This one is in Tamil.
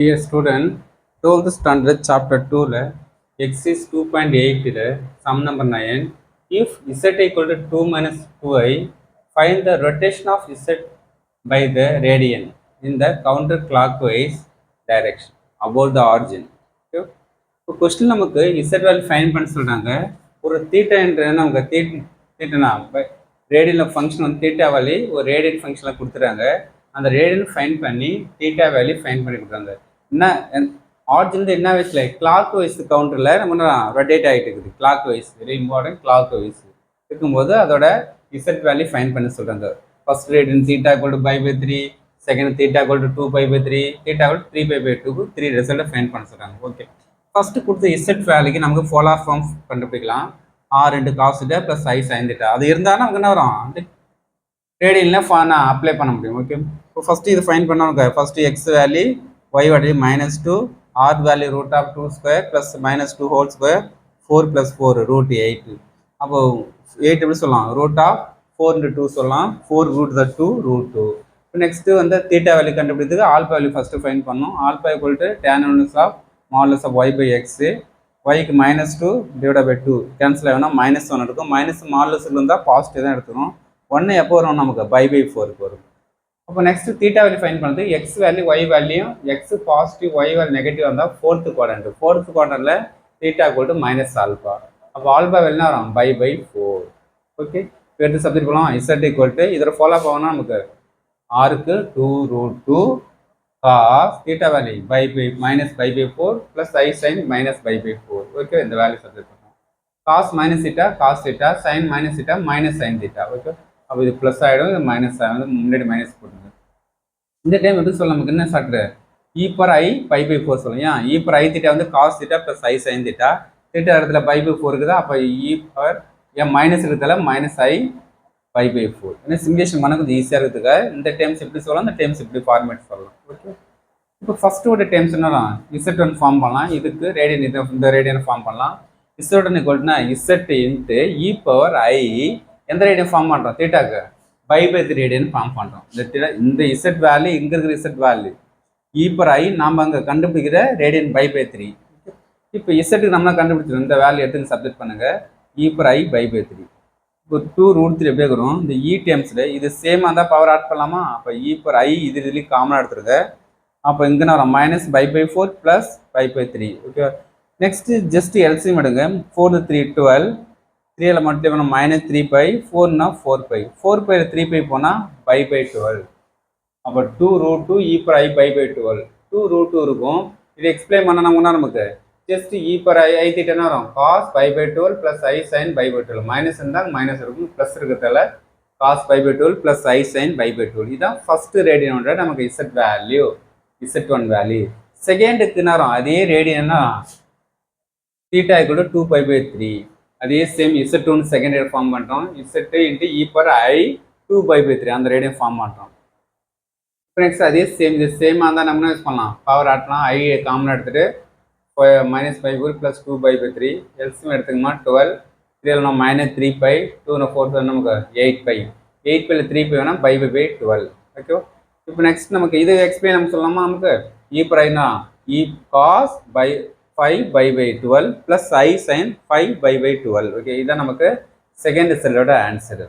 Dear student, 12th standard chapter 2 exercise 2.8 sum number 9. If z equal to 2 minus 2i, find the rotation of z by the radian in the counterclockwise direction about the origin. Okay? இப்போ கொஸ்டின் நமக்கு இசட் வேல்யூ ஃபைன் பண்ண சொல்கிறாங்க. ஒரு தீட்டா என்ற நமக்கு தீட்டனா ரேடியனில் ஃபங்க்ஷன் வந்து தீட்டா வேல்யூ ஒரு ரேடியன் ஃபங்க்ஷனில் கொடுத்துறாங்க. அந்த ரேடியன் ஃபைன் பண்ணி தீட்டா வேல்யூ ஃபைன் பண்ணி கொடுக்குறாங்க. என்ன ஆர்ஜின் என்ன வயசுல கிளாக் வைஸ் கவுண்டரில் நம்ம ரொட்டேட் ஆகிட்டு இருக்குது. Clockwise very important. Clockwise இருக்கும்போது அதோட இசட் வேல்யூ ஃபைன் பண்ண சொல்கிறாங்க. First radian theta equal to pi by 3, second theta equal to 2 pi by 3, theta equal 3 pi by 2க்கு 3 ரிசல்ட்டை ஃபைன் பண்ண சொல்கிறாங்க. ஓகே, ஃபர்ஸ்ட் கொடுத்த இசட் வேல்யூக்கு நமக்கு போலார் ஃபார்ம் கண்டுபிடிக்கலாம். R into cos theta plus ஐ சைன் தீட்டா. அது இருந்தாலும் நமக்கு என்ன வரும், அந்த ரேடியனில் நான் அப்ளை பண்ண முடியும். ஓகே, இப்போ ஃபஸ்ட்டு இது ஃபைன் பண்ணாங்க. First X value y value minus 2, r value root of 2 square plus minus 2 whole square, 4 plus 4 root 8. அப்போ 8 எப்படி சொல்லலாம், root of 4 into 2 சொல்லலாம், 4 root the 2 root 2. இப்போ நெக்ஸ்ட்டு வந்து தீட்டா வேல்யூ கண்டுபிடிக்கிறதுக்கு ஆல்பா வேல்யூ ஃபஸ்ட்டு ஃபைன் பண்ணணும். Alpha equal to tan inverse of modulus of y by x, yக்கு minus 2 divided by 2 cancel ஆகணும், மைனஸ் 1 இருக்கும். மைனஸ் மாடுலஸில் இருந்தால் பாசிட்டிவ் தான் எடுத்துக்கணும். 1 எப்போ வரும் நமக்கு பை பை 4க்கு வரும். அப்போ நெக்ஸ்ட் தீட்டா வேல்யூ ஃபைன் பண்ணுறது x value y value, x positive y value negative வந்தால் ஃபோர்த் குவாட்ரண்ட்டில் theta equal to minus alpha. அப்போ ஆல்பா வேல்யூனா வரும் பை பை 4. ஓகே, இப்போ எடுத்து சப்ஜெக்ட் பண்ணலாம். இசட் ஈக்குவல் டு இதில் ஃபாலோ பண்ணால் நமக்கு ஆருக்கு 2 root 2 cos theta value pi by minus pi by 4 plus I sine minus pi by 4. Okay, இந்த வேல்யூ சப்ஜெக்ட் பண்ணலாம். Cos minus theta cos theta, sine minus theta minus sine theta. Okay, அப்போ இது ப்ளஸ் ஆகிடும், இது மைனஸ் ஆகிடும். முன்னாடி மைனஸ் போட்டுங்க. இந்த டைம் எப்படி சொல்ல நமக்கு என்ன சாப்பிட்ரு இ பர் ஐ பை பை 4 சொல்லுங்க. ஏன் இ பர் ஐ தீட்டா வந்து காஸ் தீட்டா ப்ளஸ் ஐ சைன் தீட்டா. தீட்டா இடத்துல பை பை 4 இருக்குதா, அப்போ இ பர் ஏன் மைனஸ் இருக்கிறதால மைனஸ் ஐ பை பை 4. ஏன்னா சிமுலேஷன் பண்ண கொஞ்சம் ஈஸியாக இருக்கிறதுக்கு இந்த டைம்ஸ் எப்படி சொல்லலாம், இந்த டைம்ஸ் எப்படி ஃபார்மேட் சொல்லலாம். ஓகே, இப்போ ஃபஸ்ட்டோட டைம்ஸ் என்னன்னா இசட் ஒன் ஃபார்ம் பண்ணலாம். இதுக்கு ரேடியன் இந்த ரேடியன் ஃபார்ம் பண்ணலாம். Z one ஈக்குவல்னா Z into e power ஐ எந்த ரேடியன் ஃபார்ம் பண்ணுறோம், தீட்டாக்கு பை பை 3 ரேடியன் ஃபார்ம் பண்ணுறோம். இந்த இசட் வேல்யூ இங்கே இருக்கிற இசட் வேல்யூ இ பர் ஐ நாம் அங்கே கண்டுபிடிக்கிற ரேடியன் பை பை 3. இப்போ இசட்டுக்கு நம்ம கண்டுபிடிச்சிடும். இந்த வேல்யூ எடுத்து சப்ஜெக்ட் பண்ணுங்க. இ பர் ஐ பை பை 3. இப்போ 2 root 3 எப்படி வரும், இந்த இ டேம்ஸில் இது சேமாக இருந்தால் பவர் ஆட் பண்ணலாமா. அப்போ இ பர் ஐ இதுலேயும் காமனாக எடுத்துருங்க. அப்போ இங்கே வரும் minus pi by 4 plus pi by 3. Okay, next just LCM எடுங்க. 4 3 12, 3ல் மட்டும் பண்ண மைனஸ் 3 பை 4னா 4 பை 4 பை 3 பை போனால் பை பை 12. அப்போ 2 root 2 e power I pi by 12, 2 root 2 இருக்கும். இது எக்ஸ்பிளைன் பண்ணணும்னா நமக்கு ஜஸ்ட் இ பர் ஐ தீட்டானா வரும் cos pi by 12 plus I sine pi by 12. Minus இருந்தால் மைனஸ் இருக்கும், ப்ளஸ் இருக்கிறதால cos pi by 12 plus I sine pi by 12. இதுதான் ஃபஸ்ட்டு ரேடியனோட நமக்கு Z value, Z one value. செகண்டுக்கு நேரம் அதே ரேடியன்னா theta equal to 2 pi by 3. அதே same Z one second rate form பண்ணுறோம். Z into e power I 2 pi by 3 அந்த ரேடியம் ஃபார்ம் பண்ணுறோம். இப்போ நெக்ஸ்ட் அதே சேம் இது சேமாக இருந்தால் நம்ம யூஸ் பண்ணலாம், பவர் ஆட்டலாம். ஐ காமனாக எடுத்துகிட்டு minus pi 4 plus 2 pi by 3 LCM எடுத்துக்கமா 12. 3ல் நம்ம மைனஸ் 3 பை 2 4 நமக்கு 8 பை 8 பையில் 3 பை வேணால் பை பை பை 12. ஓகே, இப்போ நெக்ஸ்ட் நமக்கு இது எக்ஸ்பிளைன் நம்ம சொல்லலாமா. நமக்கு இ பர் ஐனா e cos pi 5 pi by 12 plus I sine 5 pi by 12. Okay, இதுதான் நமக்கு செகண்ட் ரிசல்ட்டோட ஆன்சர்.